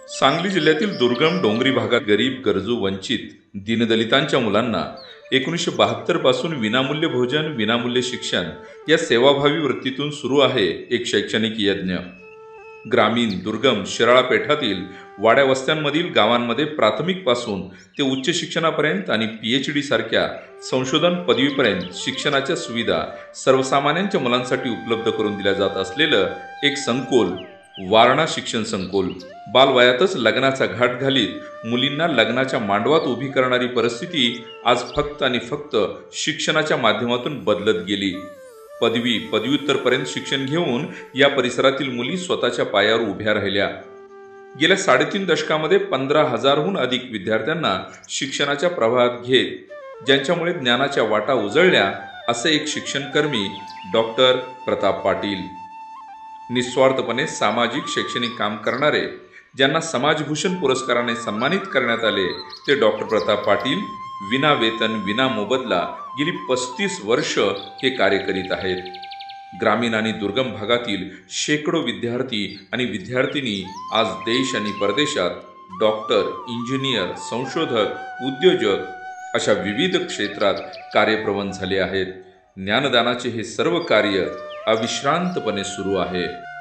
सांगली जिल्ह्यातील दुर्गम डोंगरी भागात गरीब, गरजू, वंचित, दीनदलितांच्या मुलांना 1972 पासून विनामूल्य भोजन, विनामूल्य शिक्षण या सेवाभावी वृत्तीतून सुरू आहे एक शैक्षणिक यज्ञ। ग्रामीण, दुर्गम, शिराळा पेठातील वाड्या वस्त्यांमधील गावांमध्ये प्राथमिक पासून ते उच्च शिक्षणापर्यंत आणि PhD सारख्या संशोधन पदवीपर्यंत शिक्षणाच्या सुविधा सर्वसामान्यांच्या मुलांसाठी उपलब्ध करून दिल्या जात असलेलं एक संकुल वारणा शिक्षण संकुल। बालवयातच लग्नाचा घाट घालीत मुलींना लग्नाच्या मांडवात उभी करणारी परिस्थिती आज फक्त आणि फक्त शिक्षणाच्या माध्यमातून बदलत गेली। पदवी, पदव्युत्तरपर्यंत शिक्षण घेऊन या परिसरातील मुली स्वतःच्या पायावर उभ्या राहिल्या। गेल्या 3.5 दशकामध्ये 15,000हून अधिक विद्यार्थ्यांना शिक्षणाच्या प्रवाहात घेत ज्यांच्यामुळे ज्ञानाच्या वाटा उजळल्या असे एक शिक्षणकर्मी डॉक्टर प्रताप पाटील। निस्वार्थपणे सामाजिक शैक्षणिक काम करणारे, ज्यांना समाजभूषण पुरस्काराने सन्मानित करण्यात आले, ते डॉक्टर प्रताप पाटील विना वेतन, विना मोबदला गेली 35 वर्ष हे कार्य करीत आहेत। ग्रामीण आणि दुर्गम भागातील शेकडो विद्यार्थी आणि विद्यार्थिनी आज देश आणि परदेशात डॉक्टर, इंजिनियर, संशोधक, उद्योजक अशा विविध क्षेत्रात कार्यप्रवण झाले आहेत। ज्ञानदानाचे हे सर्व कार्य अविश्रांतपणे सुरू आहे।